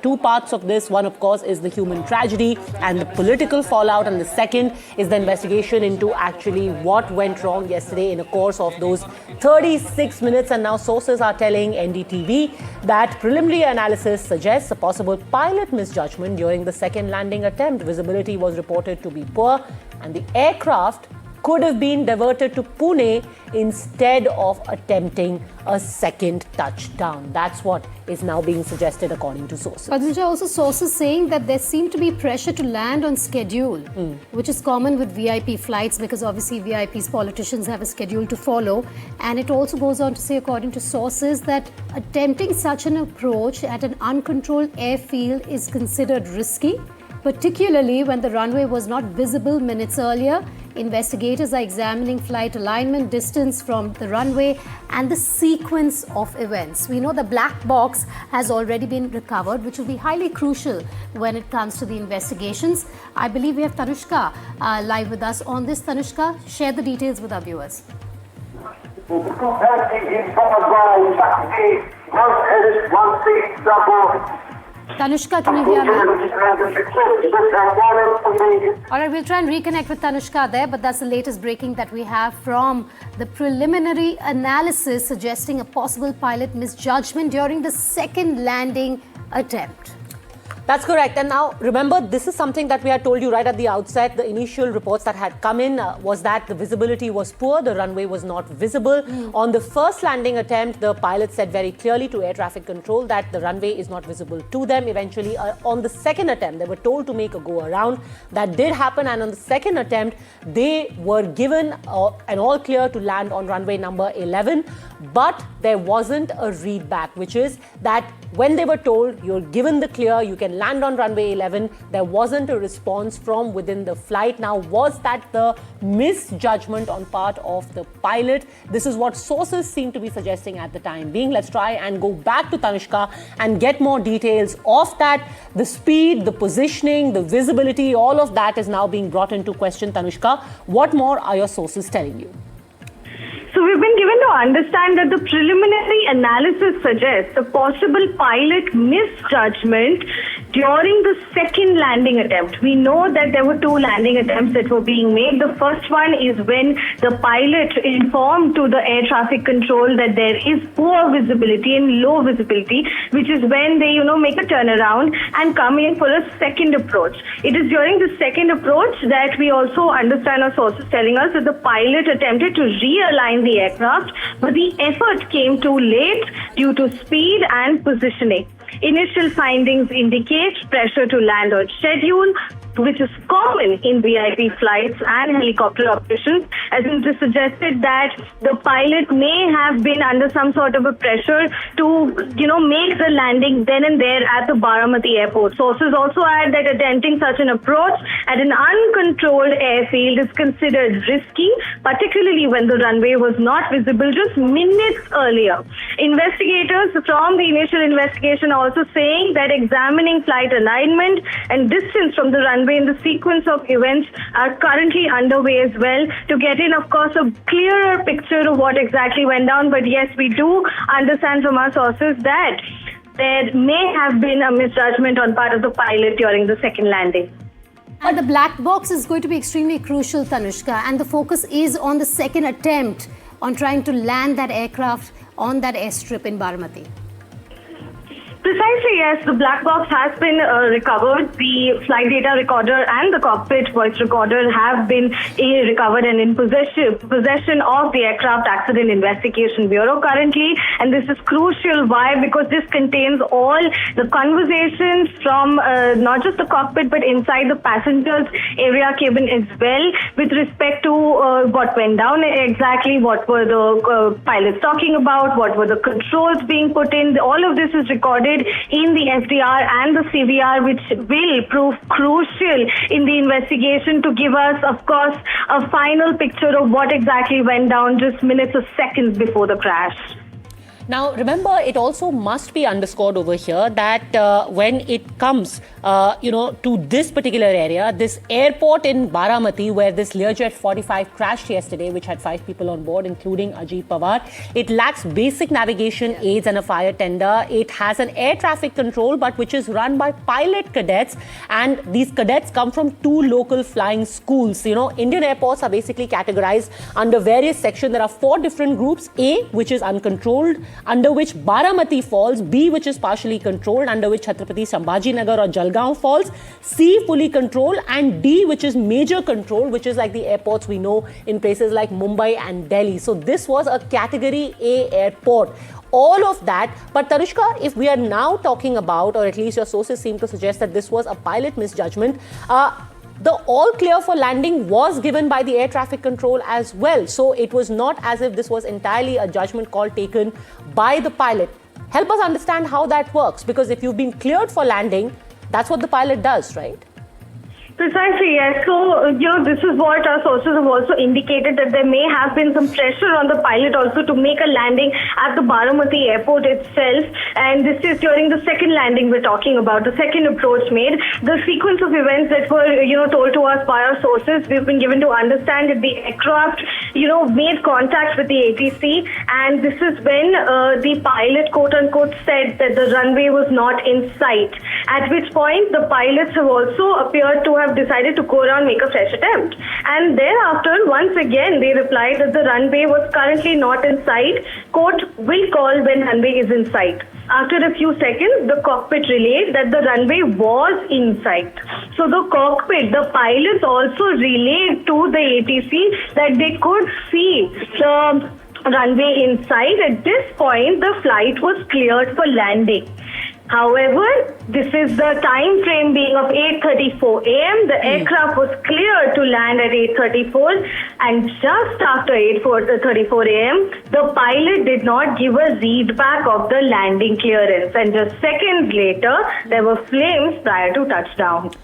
Two parts of this. One, of course, is the human tragedy and the political fallout, and the second is the investigation into actually what went wrong yesterday in the course of those 36 minutes. And now sources are telling NDTV that preliminary analysis suggests a possible pilot misjudgment during the second landing attempt. Visibility was reported to be poor, and the aircraft could have been diverted to Pune instead of attempting a second touchdown. That's what is now being suggested according to sources. But there are also sources saying that there seemed to be pressure to land on schedule, which is common with VIP flights because obviously VIPs, politicians have a schedule to follow. And it also goes on to say, according to sources, that attempting such an approach at an uncontrolled airfield is considered risky, particularly when the runway was not visible minutes earlier. Investigators are examining flight alignment, distance from the runway, and the sequence of events. We know the black box has already been recovered, which will be highly crucial when it comes to the investigations. I believe we have Tanushka live with us on this. Tanushka, share the details with our viewers. Tanushka, can you hear me? All right, we'll try and reconnect with Tanushka there, but that's the latest breaking that we have from the preliminary analysis suggesting a possible pilot misjudgment during the second landing attempt. That's correct. And now, remember, this is something that we had told you right at the outset. The initial reports that had come in was that the visibility was poor, the runway was not visible. On the first landing attempt, the pilot said very clearly to air traffic control that the runway is not visible to them. Eventually, on the second attempt, they were told to make a go around. That did happen, and on the second attempt, they were given an all clear to land on runway number 11. But there wasn't a read back, which is that when they were told you're given the clear, you can land on runway 11, there wasn't a response from within the flight. Now, was that the misjudgment on part of the pilot? This is what sources seem to be suggesting at the time being. Let's try and go back to Tanushka and get more details of that. The speed, the positioning, the visibility, all of that is now being brought into question. Tanushka, what more are your sources telling you? So we've been given to understand that the preliminary analysis suggests a possible pilot misjudgment during the second landing attempt. We know that there were two landing attempts that were being made. The first one is when the pilot informed to the air traffic control that there is poor visibility and low visibility, which is when they, make a turnaround and come in for a second approach. It is during the second approach that we also understand our sources telling us that the pilot attempted to realign the aircraft, but the effort came too late due to speed and positioning. Initial findings indicate pressure to land on schedule, which is common in VIP flights and helicopter operations, as it is suggested that the pilot may have been under some sort of a pressure to, make the landing then and there at the Baramati airport. Sources also add that attempting such an approach at an uncontrolled airfield is considered risky, particularly when the runway was not visible just minutes earlier. Investigators from the initial investigation are also saying that examining flight alignment and distance from the runway in the sequence of events are currently underway as well to get in, of course, a clearer picture of what exactly went down. But yes, we do understand from our sources that there may have been a misjudgment on part of the pilot during the second landing. And the black box is going to be extremely crucial, Tanushka, and the focus is on the second attempt on trying to land that aircraft on that airstrip in Baramati. Precisely, yes. The black box has been recovered. The flight data recorder and the cockpit voice recorder have been recovered and in possession of the Aircraft Accident Investigation Bureau currently. And this is crucial. Why? Because this contains all the conversations from not just the cockpit, but inside the passengers area cabin as well, with respect to what went down exactly, what were the pilots talking about, what were the controls being put in. All of this is recorded in the FDR and the CVR, which will prove crucial in the investigation to give us, of course, a final picture of what exactly went down just minutes or seconds before the crash. Now, remember, it also must be underscored over here that when it comes, to this particular area, this airport in Baramati, where this Learjet 45 crashed yesterday, which had 5 people on board, including Ajit Pawar, it lacks basic navigation aids and a fire tender. It has an air traffic control, but which is run by pilot cadets, and these cadets come from 2 local flying schools. Indian airports are basically categorized under various sections. There are 4 different groups: A, which is uncontrolled, under which Baramati falls; B, which is partially controlled, under which Chhatrapati Sambhajinagar or Jalgaon falls; C, fully controlled; and D, which is major control, which is like the airports we know in places like Mumbai and Delhi. So this was a category A airport. All of that. But Tanushka, if we are now talking about, or at least your sources seem to suggest that this was a pilot misjudgment, the all clear for landing was given by the air traffic control as well. So it was not as if this was entirely a judgment call taken by the pilot. Help us understand how that works, because if you've been cleared for landing, that's what the pilot does, right? Precisely, yes. So, this is what our sources have also indicated, that there may have been some pressure on the pilot also to make a landing at the Baramati airport itself. And this is during the second landing we're talking about, the second approach made. The sequence of events that were, told to us by our sources, we've been given to understand that the aircraft, made contact with the ATC. And this is when the pilot, quote unquote, said that the runway was not in sight. At which point the pilots have also appeared to have decided to go around, make a fresh attempt. And thereafter, once again, they replied that the runway was currently not in sight. Quote, will call when runway is in sight. After a few seconds, the cockpit relayed that the runway was in sight. So the cockpit, the pilots also relayed to the ATC that they could see the runway in sight. At this point, the flight was cleared for landing. However, this is the time frame being of 8:34 a.m. The aircraft was cleared to land at 8:34, and just after 8:34 a.m., the pilot did not give a read back of the landing clearance. And just seconds later, there were flames prior to touchdown.